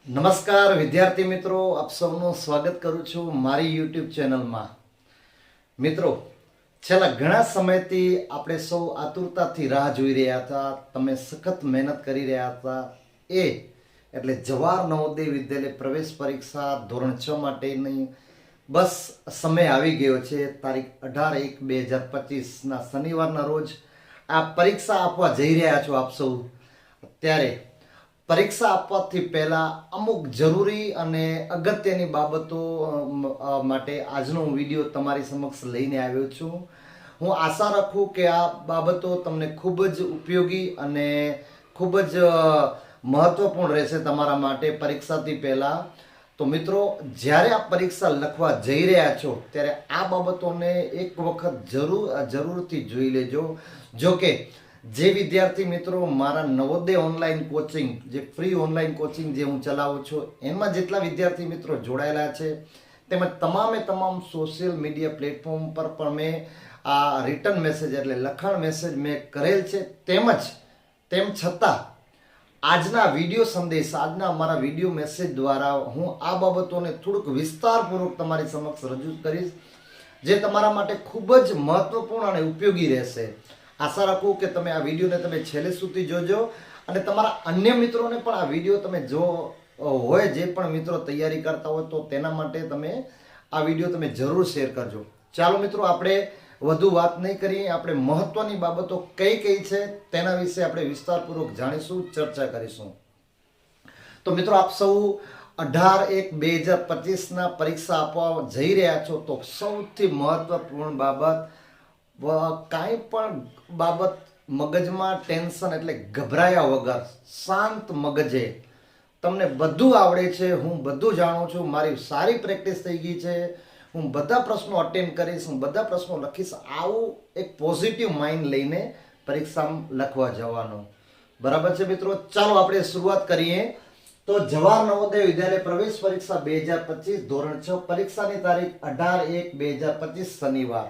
નમસ્કાર વિદ્યાર્થી મિત્રો, આપ સૌનું સ્વાગત કરું છું મારી યુટ્યુબ ચેનલમાં. મિત્રો, છેલ્લા ઘણા સમયથી આપણે સૌ આતુરતાથી રાહ જોઈ રહ્યા હતા. તમે સખત મહેનત કરી રહ્યા હતા. એટલે જવાહર નવોદય વિદ્યાલય પ્રવેશ પરીક્ષા ધોરણ 6 માટેની બસ સમય આવી ગયો છે. તારીખ 18/1/2025 શનિવારના રોજ આ પરીક્ષા આપવા જઈ રહ્યા છો આપ સૌ. ત્યારે પરીક્ષા આપવાથી પહેલા અમુક જરૂરી અને અગત્યની બાબતો માટે આજનો હું વિડીયો તમારી સમક્ષ લઈને આવ્યો છું. હું આશા રાખું કે આ બાબતો તમને ખૂબ જ ઉપયોગી અને ખૂબ જ મહત્વપૂર્ણ રહેશે તમારા માટે પરીક્ષાથી પહેલા. તો મિત્રો, જ્યારે આ પરીક્ષા લખવા જઈ રહ્યા છો ત્યારે આ બાબતોને એક વખત જરૂરથી જોઈ લેજો. જો કે જે વિદ્યાર્થી મિત્રો મારા નવોદય ઓનલાઈન કોચિંગ, જે ફ્રી ઓનલાઈન કોચિંગ જે હું ચલાવું છું, એમાં જેટલા વિદ્યાર્થી મિત્રો જોડાયેલા છે તેમજ તમામ સોશિયલ મીડિયા પ્લેટફોર્મ પર પણ મેં આ રિટર્ન મેસેજ એટલે લખાણ મેસેજ મેં કરેલ છે. તેમ છતાં આજના વિડીયો સંદેશ, આજના મારા વિડીયો મેસેજ દ્વારા હું આ બાબતોને થોડુંક વિસ્તારપૂર્વક તમારી સમક્ષ રજૂ કરીશ, જે તમારા માટે ખૂબ જ મહત્વપૂર્ણ અને ઉપયોગી રહેશે. આશા રાખું કે તમે આ વિડીયોને તમે છેલ્લે સુધી જોજો અને તમારા અન્ય મિત્રોને પણ આ વિડીયો તમે જો હોય, જે પણ મિત્રો તૈયારી કરતા હોય, તો તેના માટે તમે આ વિડીયો તમે જરૂર શેર કરજો. ચાલો મિત્રો, આપણે વધુ વાત નહીં કરીએ. આપણે મહત્વની બાબતો કઈ છે તેના વિશે આપણે વિસ્તારપૂર્વક જાણીશું, ચર્ચા કરીશું. તો મિત્રો, આપ સૌ 18/1/2025 પરીક્ષા આપવા જઈ રહ્યા છો. તો સૌથી મહત્વપૂર્ણ બાબત, કાંઈ પણ બાબત મગજમાં ટેન્શન એટલે ગભરાયા વગર શાંત મગજે, તમને બધું આવડે છે, હું બધું જાણું છું, મારી સારી પ્રેક્ટિસ થઈ ગઈ છે, હું બધા પ્રશ્નો અટેન્ડ કરીશ, હું બધા પ્રશ્નો લખીશ, આવું એક પોઝિટિવ માઇન્ડ લઈને પરીક્ષામાં લખવા જવાનું. બરાબર છે મિત્રો? ચાલો આપણે શરૂઆત કરીએ. તો જવાહર નવોદય વિદ્યાલય પ્રવેશ પરીક્ષા 2025 ધોરણ 6 પરીક્ષાની તારીખ 18/1/2025 શનિવાર.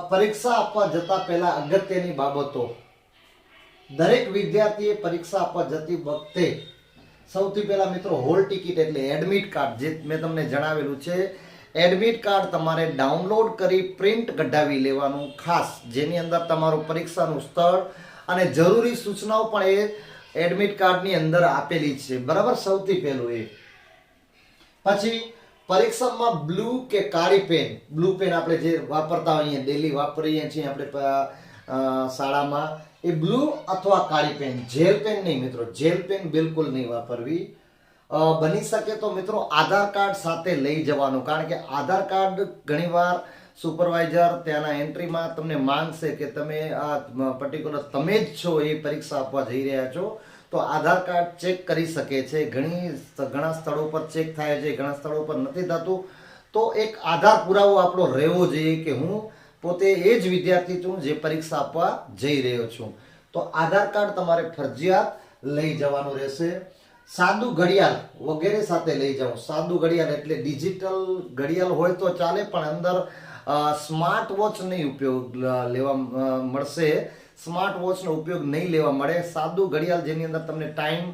પરીક્ષા આપવા જતા પહેલા અગત્યની બાબતો. દરેક વિદ્યાર્થીએ પરીક્ષા આપવા જતી વખતે સૌથી પહેલા મિત્રો હોલ ટિકિટ એટલે એડમિટ કાર્ડ, જે મેં તમને જણાવેલું છે, એડમિટ કાર્ડ તમારે ડાઉનલોડ કરી પ્રિન્ટ કઢાવી લેવાનું ખાસ, જેની અંદર તમારું પરીક્ષાનું સ્થળ અને જરૂરી સૂચનાઓ પણ એ એડમિટ કાર્ડની અંદર આપેલી છે. બરાબર? સૌથી પહેલું એ. પછી પરીક્ષામાં બ્લુ કે કાળી પેન, બ્લુ પેન આપણે જે વાપરતા હોઈએ, ડેલી વાપરીએ છીએ આપણે શાળામાં, એ બ્લુ અથવા કાળી પેન, જેલ પેન નહીં મિત્રો, જેલ પેન બિલકુલ નહીં વાપરવી. બની શકે તો મિત્રો આધાર કાર્ડ સાથે લઈ જવાનું, કારણ કે આધાર કાર્ડ ઘણીવાર સુપરવાઇઝર ત્યાંના એન્ટ્રીમાં તમને માંગશે કે તમે આ પર્ટિક્યુલર તમે જ છો, એ પરીક્ષા આપવા જઈ રહ્યા છો, તો આધાર કાર્ડ ચેક કરી શકે છે. ઘણા સ્થળો પર ચેક થાય છે, ઘણા સ્થળો પર નથી થતું. તો એક આધાર પુરાવો આપણો રહેવો જોઈએ કે હું પોતે એ જ વિદ્યાર્થી છું જે પરીક્ષા આપવા જઈ રહ્યો છું. તો આધાર કાર્ડ તમારે ફરજિયાત લઈ જવાનું રહેશે. સાદું ઘડિયાળ વગેરે સાથે લઈ જાઓ. સાદું ઘડિયાળ એટલે ડિજિટલ ઘડિયાળ હોય તો ચાલે, પણ અંદર સ્માર્ટ વોચ નહીં ઉપયોગ લેવા મળશે, સ્માર્ટ વોચનો ઉપયોગ નહીં લેવા મળે. સાદું ઘડિયાળ જેની અંદર તમને ટાઈમ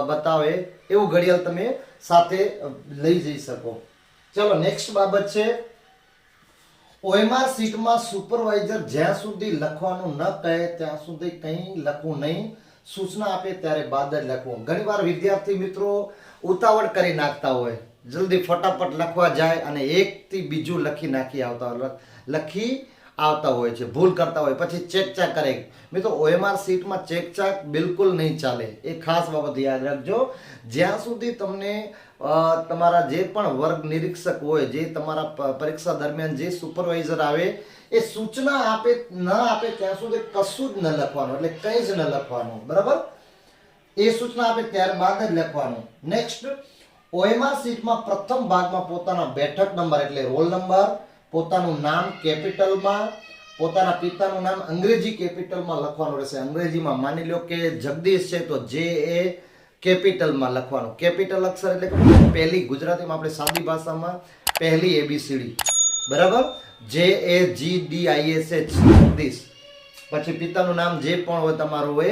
બતાવે એવું ઘડિયાળ તમે સાથે લઈ જઈ શકો. ચલો, નેક્સ્ટ બાબત છે, ઓએમઆર શીટમાં સુપરવાઇઝર જ્યાં સુધી લખવાનું ન કહે ત્યાં સુધી કંઈ લખવું નહીં, સૂચના આપે ત્યારે બાદ જ લખવું. ઘણીવાર વિદ્યાર્થી મિત્રો ઉતાવળ કરી નાખતા હોય, જલ્દી ફટાફટ લખવા જાય અને એકથી બીજું લખી આવતા હોય છે, ભૂલ કરતા હોય, પછી ચેકચાક કરે. મિત્રો, ઓએમઆર શીટમાં ચેકચાક બિલકુલ નહીં ચાલે. એ ખાસ બાબત યાદ રાખજો. જ્યાં સુધી તમને તમારા જે પણ વર્ગ નિરીક્ષક હોય, જે તમારા પરીક્ષા દરમિયાન જે સુપરવાઇઝર આવે, એ સૂચના ન આપે ત્યાં સુધી કશું જ ન લખવાનું, એટલે કંઈ જ ન લખવાનું. બરાબર? એ સૂચના આપે ત્યારબાદ જ લખવાનું. નેક્સ્ટ, ઓએમઆર શીટમાં પ્રથમ ભાગમાં પોતાના બેઠક નંબર એટલે રોલ નંબર, પોતાનું નામ કેપિટલમાં, પોતાના પિતાનું નામ અંગ્રેજી કેપિટલમાં લખવાનું રહેશે. અંગ્રેજીમાં માની લો કે જગદીશ છે તો JA કેપિટલમાં લખવાનું. કેપિટલ અક્ષર એટલે પહેલી, ગુજરાતીમાં આપણે સાદી ભાષામાં પહેલી ABCD. બરાબર? JAGDISH જગદીશ. પછી પિતાનું નામ જે પણ હોય તમારું એ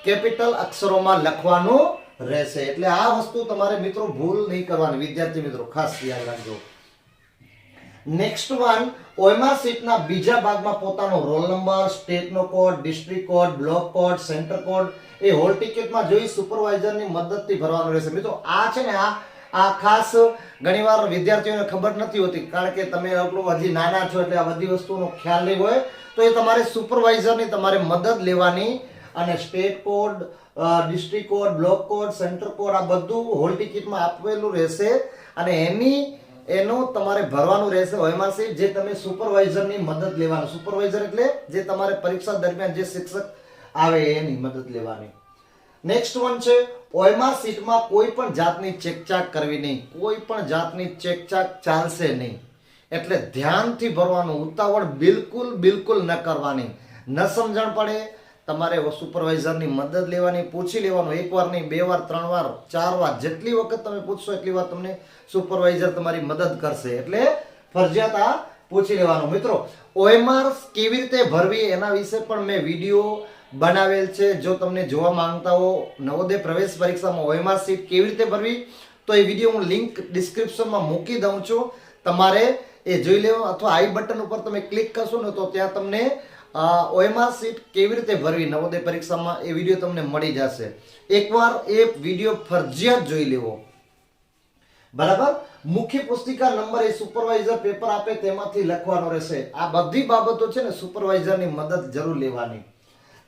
કેપિટલ અક્ષરોમાં લખવાનું રહેશે. એટલે આ વસ્તુ તમારે મિત્રો ભૂલ નહીં કરવાની. વિદ્યાર્થી મિત્રો ખાસ યાદ રાખજો. નેક્સ્ટ વન, ઓએમઆર શીટના બીજા ભાગમાં પોતાનો રોલ નંબર, સ્ટેટનો code, district code, block code, centre code એ હોલ ટિકિટમાં જોઈ સુપરવાઇઝરની મદદથી ભરવાનું રહેશે. મિત્રો આ છે ને આ ખાસ ઘણીવાર વિદ્યાર્થીઓને ખબર નથી હોતી, કારણ કે તમે હજી નાના છો એટલે આ બધી વસ્તુનો ખ્યાલ નહીં હોય. તો એ તમારે સુપરવાઇઝરની તમારે મદદ લેવાની અને state code, district code, block code, centre code આ બધું હોલ ટિકિટમાં આપેલું રહેશે અને એનું તમારે ભરવાનું રહેશે ઓએમઆર શીટ, જે તમે સુપરવાઇઝરની મદદ લેવાનું. સુપરવાઇઝર એટલે જે તમારે પરીક્ષા દરમિયાન જે શિક્ષક આવે એની મદદ લેવાની. નેક્સ્ટ વન છે, ઓએમઆર શીટમાં કોઈ પણ જાતની ચેકચાક કરવી નહીં. કોઈ પણ જાતની ચેકચાક ચાલશે નહીં. એટલે ધ્યાનથી ભરવાનું, ઉતાવળ બિલકુલ ન કરવાની. ન સમજણ પડે તમારે સુપરવાઇઝરની મદદ લેવાની, પૂછી લેવાનું. એક વાર નહીં, 2 વાર, 3 વાર, 4 વાર, જેટલી વખત તમે પૂછશો એટલી વાર તમને સુપરવાઇઝર તમારી મદદ કરશે. એટલે ફરજિયાત આ પૂછી લેવાનું. મિત્રો ઓએમઆર કેવી રીતે ભરવી એના વિશે પણ મેં વિડીયો બનાવેલ છે. જો તમને જોવા માંગતા હો નવોદય પ્રવેશ પરીક્ષામાં ઓએમઆર શીટ કેવી રીતે ભરવી, તો એ વિડીયો હું લિંક ડિસ્ક્રિપ્શનમાં મૂકી દઉં છું. તમારે એ જોઈ લેવો, અથવા આઈ બટન ઉપર તમે ક્લિક કરશો ને તો ત્યાં તમને ઓએમઆર શીટ કેવી રીતે ભરવી નવોદય પરીક્ષામાં એ વિડીયો તમને મળી જશે. એકવાર એ વિડીયો ફરજિયાત જોઈ લેવો. બરાબર. મુખ્ય પુસ્તિકા નંબર એ સુપરવાઇઝર પેપર આપે તેમાંથી લખવાનો રહેશે. આ બધી બાબતો છે ને સુપરવાઇઝરની મદદ જરૂર લેવાની.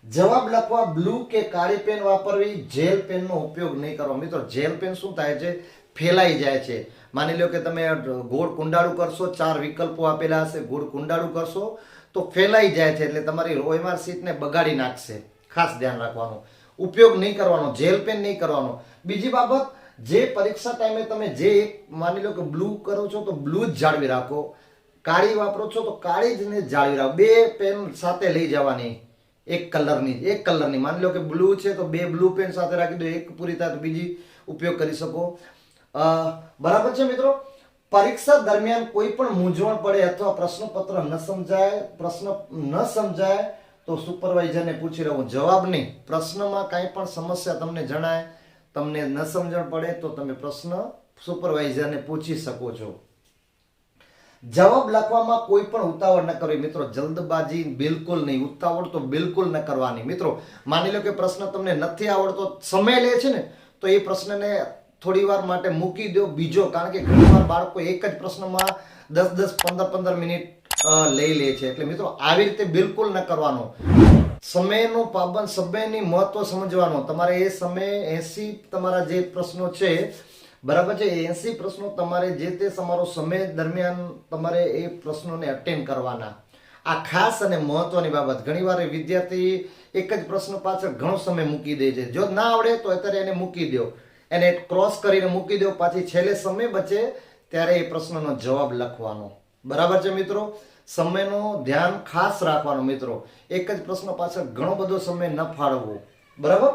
જવાબ લખવા બ્લુ કે કાળી પેન વાપરવી, જેલ પેનનો ઉપયોગ નહીં કરવો. મિત્રો જેલ પેન શું થાય છે, ફેલાઈ જાય છે. માની લો કે તમે ગોળ કુંડાળું કરશો, 4 વિકલ્પો આપેલા હશે, ગોળ કુંડાળું કરશો તો ફેલાઈ જાય છે, એટલે તમારી ઓએમઆર શીટને બગાડી નાખશે. ખાસ ધ્યાન રાખવાનું. ઉપયોગ નહીં કરવાનો, જેલ પેન નહીં કરવાનો. બીજી બાબત, જે પરીક્ષા ટાઈમે તમે જે માની લો કે બ્લુ કરો છો તો બ્લુ જ જાળવી રાખો, કાળી વાપરો છો તો કાળી જ ને જાળવી રાખો. 2 પેન સાથે લઈ જવાની, એક કલરની. માની લો કે બ્લુ છે તો 2 બ્લુ પેન સાથે રાખી દો, એક પૂરી થાય તો બીજી ઉપયોગ કરી શકો. બરાબર છે મિત્રો. પરીક્ષા દરમિયાન કોઈ પણ મૂંઝવણ પડે અથવા પ્રશ્નપત્ર પ્રશ્ન ન સમજાય તો સુપરવાઇઝરને પૂછી લેવું. જવાબ નહીં, પ્રશ્નમાં કાંઈ પણ સમસ્યા તમને જણાય, તમને ન સમજણ પડે તો તમે પ્રશ્ન સુપરવાઇઝરને પૂછી શકો છો. જવાબ લખવામાં કોઈ પણ ઉતાવળ ન કરવી. મિત્રો જલ્દબાજી બિલકુલ નહીં, ઉતાવળ તો બિલકુલ ન કરવાની. મિત્રો માની લો કે પ્રશ્ન તમને નથી આવડતો, સમય લે છે ને, તો એ પ્રશ્નને થોડી વાર માટે મૂકી દો બીજો, કારણ કે ઘણીવાર બાળકો એક જ પ્રશ્નમાં 10-10, 15-15 મિનિટ લઈ લે છે. એટલે મિત્રો આવી રીતે બિલકુલ ન કરવાનો. સમયનો પાબંદ, સમયની મહત્વ સમજવાનો. તમારે એ સમય 80 તમારા જે પ્રશ્નો છે, બરાબર છે, 80 પ્રશ્નો તમારે જે તે તમારો સમય દરમિયાન તમારે એ પ્રશ્નોને અટેન્ડ કરવાના. આ ખાસ અને મહત્વની બાબત. ઘણીવાર વિદ્યાર્થી એક જ પ્રશ્ન પાછળ ઘણો સમય મૂકી દે છે. જો ના આવડે તો અત્યારે એને મૂકી દો, એને ક્રોસ કરીને મૂકી દો, પાછી છેલ્લે સમય બચે ત્યારે એ પ્રશ્નનો જવાબ લખવાનો. બરાબર છે મિત્રો. સમયનો ધ્યાન ખાસ રાખવાનું. મિત્રો એક જ પ્રશ્ન પાછળ ઘણો બધો સમય ન ફાળવવો. બરાબર.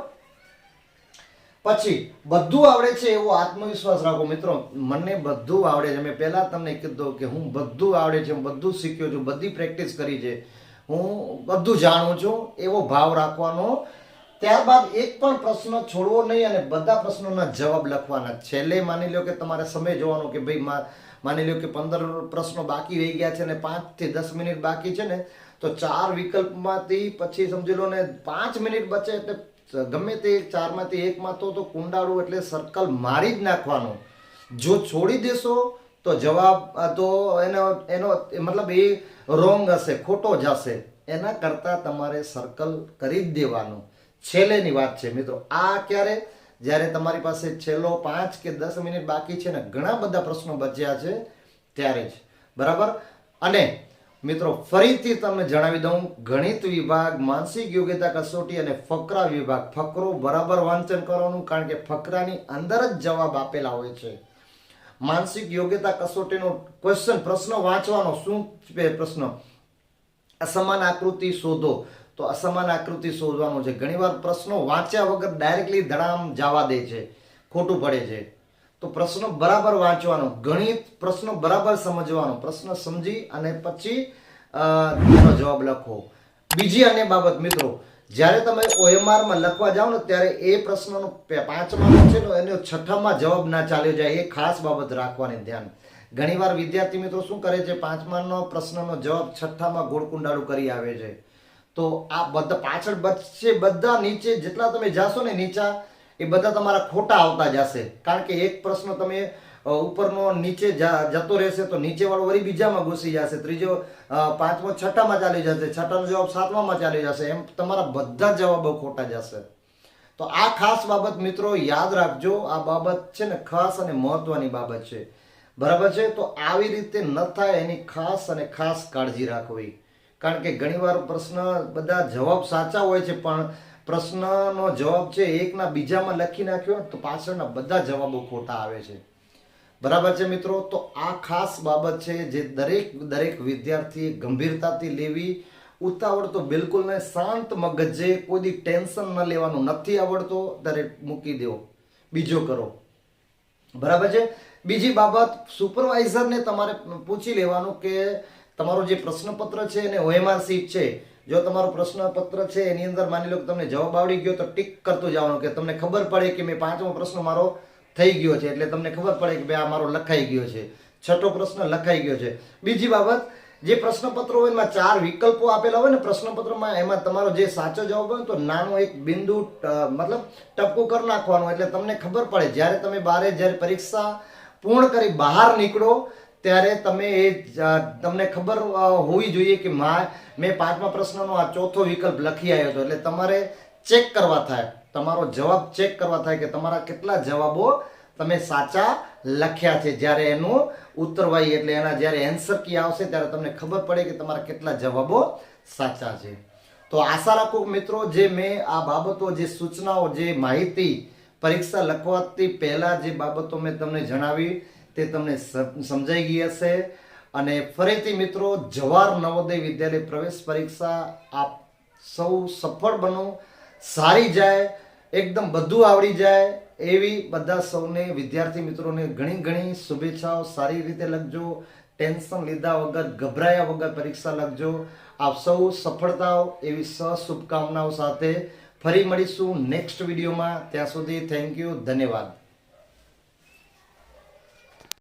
પછી બધું આવડે છે એવો આત્મવિશ્વાસ રાખો. મિત્રો મને બધું આવડે છે, મેં પહેલા તમને કીધું કે હું બધું આવડે છે, હું બધું શીખ્યો છું, બધી પ્રેક્ટિસ કરી છે, હું બધું જાણું છું, એવો ભાવ રાખવાનો. ત્યારબાદ એક પણ પ્રશ્ન છોડવો નહીં અને બધા પ્રશ્નોના જવાબ લખવાના. છેલ્લે માની લો કે તમારે સમય જોવાનો કે ભાઈ માની લો કે 15 પ્રશ્નો બાકી રહી ગયા છે અને 5 થી 10 મિનિટ બાકી છે ને, તો 4 વિકલ્પમાંથી પછી સમજી લો ને 5 મિનિટ બચે એટલે ગમે તે 4 માંથી 1 માં તો કુંડાળું એટલે સર્કલ મારી જ નાખવાનું. જો છોડી દેશો તો જવાબ તો એનો મતલબ એ રોંગ હશે, ખોટો જશે. એના કરતા તમારે સર્કલ કરી જ દેવાનું. છેલ્લેની વાત છે મિત્રો. આ ક્યારે? જ્યારે તમારી પાસે છેલ્લો 5 કે 10 મિનિટ બાકી છે ને, ઘણા બધા પ્રશ્નો બચ્યા છે ત્યારે જ. બરાબર. અને મિત્રો ફરીથી તમને જણાવી દઉં, ગણિત વિભાગ, માનસિક યોગ્યતા કસોટી અને ફકરા વિભાગ, ફકરો બરાબર વાંચન કરવાનું, કારણ કે ફકરાની અંદર જ જવાબ આપેલા હોય છે. માનસિક યોગ્યતા કસોટીનો પ્રશ્ન વાંચવાનો. શું પ્રશ્ન? અસમાન આકૃતિ શોધો. તો અસમાન આકૃતિ શોધવાનું છે. ઘણીવાર પ્રશ્નો વાંચ્યા વગર ડાયરેક્ટલી ધડામ જવા દે છે, ખોટું પડે છે. તો પ્રશ્નો બરાબર વાંચવાનો, ગણિત પ્રશ્નો બરાબર સમજવાનો, પ્રશ્ન સમજી અને પછી એનો જવાબ લખો. બીજી અન્ય બાબત મિત્રો, જ્યારે તમે OMR માં લખવા જાઓ ને ત્યારે એ પ્રશ્નનો પાંચમાનો છે ને એનો છઠ્ઠામાં જવાબ ના ચાલ્યો જાય, એ ખાસ બાબત રાખવાની ધ્યાન. ઘણીવાર વિદ્યાર્થી મિત્રો શું કરે છે, પાંચમાનો પ્રશ્નનો જવાબ છઠ્ઠામાં ગોળકુંડાળું કરી આવે છે. તો આ બધા પાછળ બચશે, બધા નીચે જેટલા તમે જાશો ને નીચા, એ બધા તમારા ખોટા આવતા જશે. કારણ કે એક પ્રશ્ન તમે ઉપરનો નીચે જતો રહેશે તો નીચે વાળો વળી બીજામાં ઘૂસી જશે, ત્રીજો પાંચમો છઠ્ઠામાં ચાલી જશે, છઠ્ઠાનો જવાબ સાતમામાં ચાલી જશે, એમ તમારા બધા જવાબો ખોટા જશે. તો આ ખાસ બાબત મિત્રો યાદ રાખજો. આ બાબત છે ને ખાસ અને મહત્વની બાબત છે, બરાબર છે. તો આવી રીતે ન થાય એની ખાસ અને ખાસ કાળજી રાખવી. કારણ કે ઘણીવાર પ્રશ્ન બધા જવાબ સાચા હોય છે, પણ પ્રશ્નનો જવાબ છે એકના બીજામાં લખી નાખ્યો તો પાછળના બધા જવાબો ખોટા આવે છે, બરાબર છે મિત્રો. તો આ ખાસ બાબત છે જે દરેક વિદ્યાર્થીએ ગંભીરતાથી લેવી. ઉતાવળ તો બિલકુલ નહીં, શાંત મગજે, કોઈ દી ટેન્શન ન લેવાનું. નથી આવડતો ત્યારે મૂકી દો, બીજો કરો, બરાબર છે. બીજી બાબત, સુપરવાઇઝરને તમારે પૂછી લેવાનું કે તમારો જે પ્રશ્નપત્ર છે અને OMR શીટ છે, જો તમારો પ્રશ્નપત્ર છે એની અંદર માની લો કે તમને જવાબ આવડી ગયો તો ટીક કરતું જવાનું, કે તમને ખબર પડે કે મેં પાંચમો પ્રશ્ન મારો થઈ ગયો છે, એટલે તમને ખબર પડે કે ભાઈ આ મારો લખાઈ ગયો છે, છઠ્ઠો પ્રશ્ન લખાઈ ગયો છે. બીજી બાબત, જે પ્રશ્નપત્ર હોય એમાં 4 વિકલ્પો આપેલા હોય ને પ્રશ્નપત્રમાં, એમાં તમારો જે સાચો જવાબ હોય તો નાનો એક બિંદુ મતલબ ટપકું કરી નાખવાનું, એટલે તમને ખબર પડે જ્યારે તમે જ્યારે પરીક્ષા પૂર્ણ કરી બહાર નીકળો ત્યારે તમે તમને ખબર હોવી જોઈએ કે મેં પાંચમા પ્રશ્નનો આ ચોથો વિકલ્પ લખી આવ્યો હતો. એટલે તમારે ચેક કરવા થાય, તમારો જવાબ ચેક કરવા થાય કે તમારા કેટલા જવાબો તમે સાચા લખ્યા છે. જ્યારે એનું ઉત્તરવાહી એટલે એના જ્યારે આન્સર કી આવશે ત્યારે તમને ખબર પડે કે તમારા કેટલા જવાબો સાચા છે. તો આશા રાખું મિત્રો, જે મેં આ બાબતો, જે સૂચનાઓ, જે માહિતી પરીક્ષા લખવાથી પહેલા જે બાબતો મેં તમને જણાવી તે તમને સમજાઈ ગઈ હશે. અને ફરીથી મિત્રો, જવાહર નવોદય વિદ્યાલય પ્રવેશ પરીક્ષા આપ સૌ સફળ બનો, સારી જાય, એકદમ બધું આવડી જાય એવી બધા સૌને વિદ્યાર્થી મિત્રોને ઘણી શુભેચ્છાઓ. સારી રીતે લખજો, ટેન્શન લીધા વગર, ગભરાયા વગર પરીક્ષા લખજો. આપ સૌ સફળતાઓ એવી શુભકામનાઓ સાથે ફરી મળીશું નેક્સ્ટ વિડીયોમાં. ત્યાં સુધી થેન્ક યુ, ધન્યવાદ.